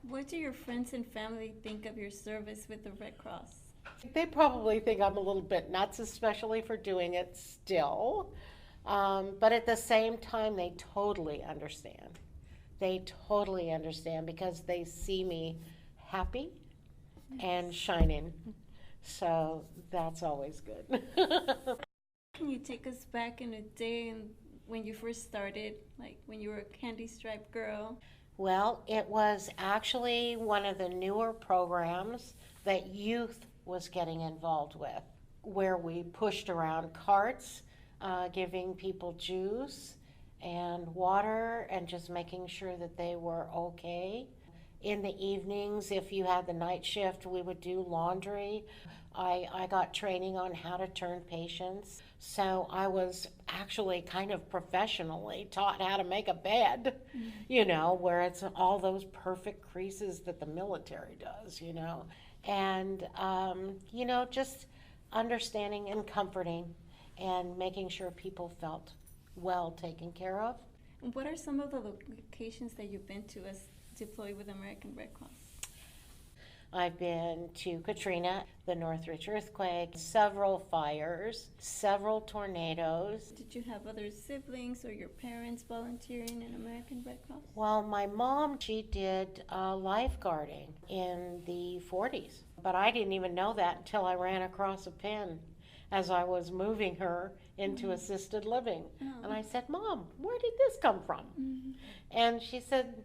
What do your friends and family think of your service with the Red Cross? They probably think I'm a little bit nuts, especially for doing it still. But at the same time, they totally understand. They totally understand because they see me happy and shining. So that's always good. Can you take us back in a day and when you first started, like when you were a candy stripe girl? Well, it was actually one of the newer programs that youth was getting involved with, where we pushed around carts, giving people juice and water and just making sure that they were okay. In the evenings, if you had the night shift, we would do laundry. I got training on how to turn patients. So I was actually kind of professionally taught how to make a bed, where it's all those perfect creases that the military does. And, just understanding and comforting and making sure people felt well taken care of. What are some of the locations that you've been to as deployed with American Red Cross? I've been to Katrina, the Northridge earthquake, several fires, several tornadoes. Did you have other siblings or your parents volunteering in American Red Cross? Well, my mom, she did lifeguarding in the 40s, but I didn't even know that until I ran across a pin as I was moving her into assisted living. And I said, Mom, where did this come from? And she said,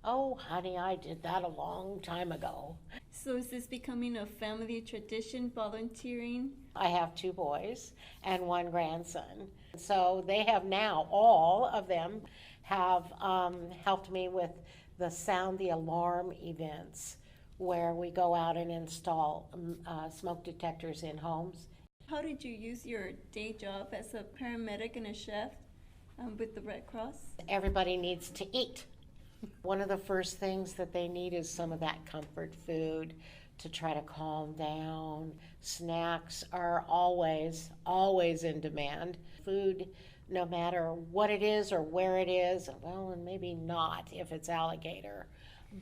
Oh, honey, I did that a long time ago. So is this becoming a family tradition, volunteering? I have two boys and one grandson. So they have now, all of them have helped me with the sound the alarm events where we go out and install smoke detectors in homes. How did you use your day job as a paramedic and a chef with the Red Cross? Everybody needs to eat. One of the first things that they need is some of that comfort food to try to calm down. Snacks are always, always in demand. Food, no matter what it is or where it is, well, and maybe not if it's alligator.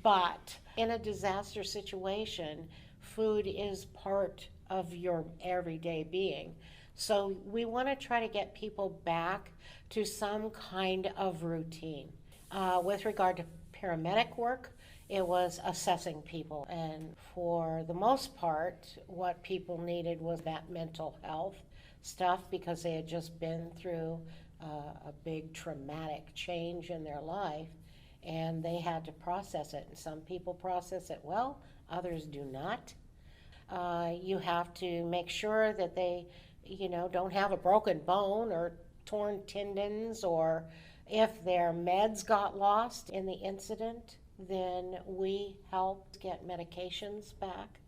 But in a disaster situation, food is part of your everyday being. So we want to try to get people back to some kind of routine. With regard to paramedic work, it was assessing people. And for the most part, what people needed was that mental health stuff because they had just been through a big traumatic change in their life and they had to process it. And some people process it well, others do not. You have to make sure that they, don't have a broken bone or torn tendons, or if their meds got lost in the incident, then we help get medications back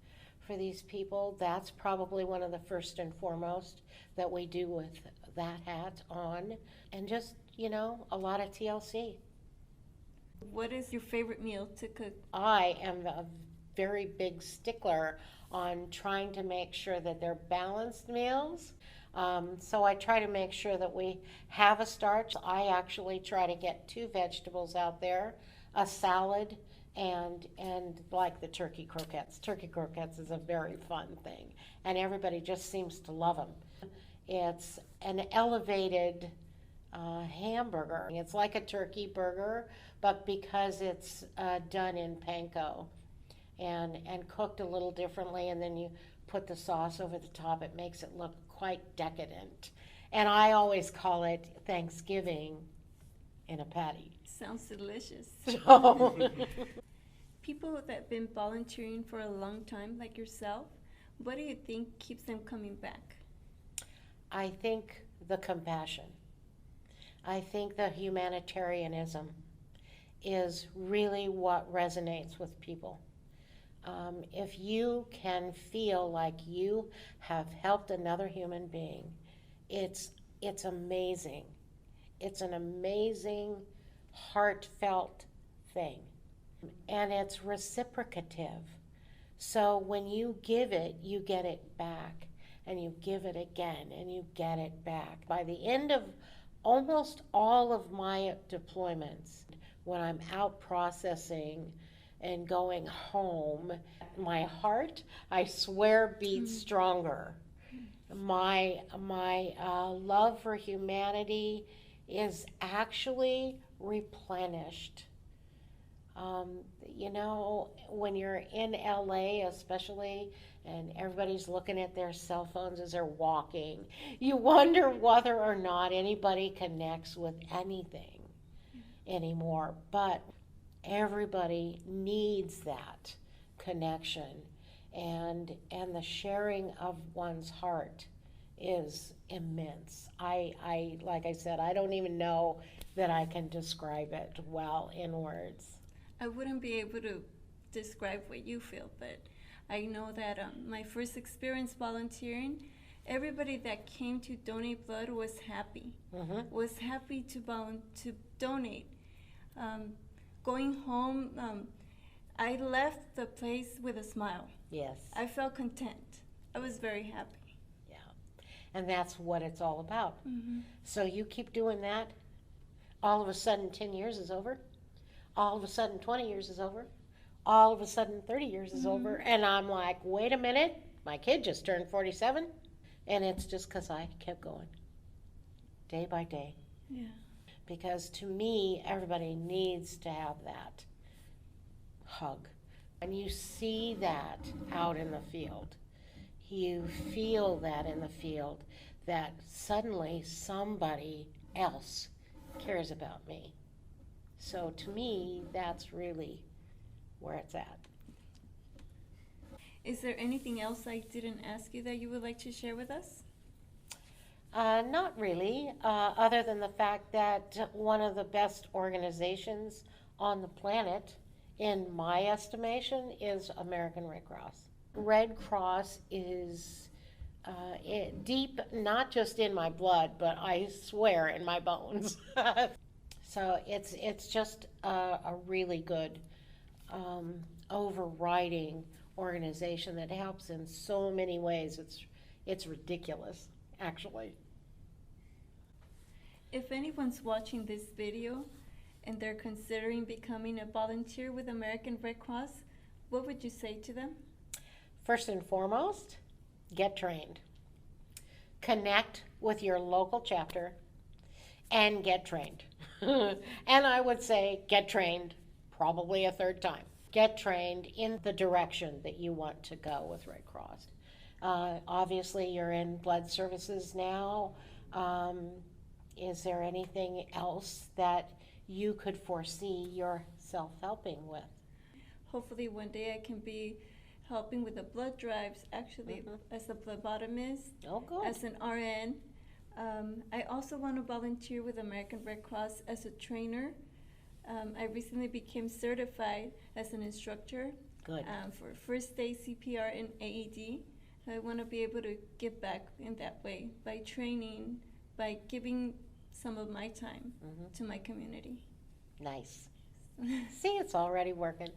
for these people. That's probably one of the first and foremost that we do with that hat on. And just, a lot of TLC. What is your favorite meal to cook? I am a very big stickler on trying to make sure that they're balanced meals. So I try to make sure that we have a starch. I actually try to get two vegetables out there, a salad, and like the turkey croquettes. Turkey croquettes is a very fun thing, and everybody just seems to love them. It's an elevated hamburger. It's like a turkey burger, but because it's done in panko and cooked a little differently, and then you put the sauce over the top, it makes it look quite decadent. And I always call it Thanksgiving in a patty. Sounds delicious. So, People that have been volunteering for a long time, like yourself, what do you think keeps them coming back? I think the compassion. I think the humanitarianism is really what resonates with people. If you can feel like you have helped another human being, it's amazing. It's an amazing, heartfelt thing. And it's reciprocative. So when you give it, you get it back. And you give it again, and you get it back. By the end of almost all of my deployments, when I'm out processing and going home, my heart, I swear, beats stronger. My love for humanity is actually replenished. You know, when you're in LA, especially, and everybody's looking at their cell phones as they're walking, you wonder whether or not anybody connects with anything anymore. But everybody needs that connection, and the sharing of one's heart is immense. I like I said, I don't even know that I can describe it well in words. I wouldn't be able to describe what you feel, but I know that my first experience volunteering, everybody that came to donate blood was happy, was happy to donate. Going home, I left the place with a smile. Yes. I felt content. I was very happy. Yeah. And that's what it's all about. So you keep doing that, all of a sudden 10 years is over. All of a sudden 20 years is over. All of a sudden 30 years is over. And I'm like, wait a minute, my kid just turned 47. And it's just because I kept going day by day. Yeah. Because to me, everybody needs to have that hug. When you see that out in the field, you feel that in the field, that suddenly somebody else cares about me. So to me, that's really where it's at. Is there anything else I didn't ask you that you would like to share with us? Not really, other than the fact that one of the best organizations on the planet, in my estimation, is American Red Cross. Red Cross is deep, not just in my blood, but I swear in my bones. So it's just a really good overriding organization that helps in so many ways. It's ridiculous, actually. If anyone's watching this video and they're considering becoming a volunteer with American Red Cross, what would you say to them? First and foremost, get trained. Connect with your local chapter and get trained. And I would say get trained probably a third time. Get trained in the direction that you want to go with Red Cross. Obviously, you're in blood services now. Is there anything else that you could foresee yourself helping with? Hopefully one day I can be helping with the blood drives, actually, as a phlebotomist, as an RN. I also want to volunteer with American Red Cross as a trainer. I recently became certified as an instructor for first aid, CPR, and AED. I want to be able to give back in that way by training, by giving some of my time to my community. Nice. See, it's already working.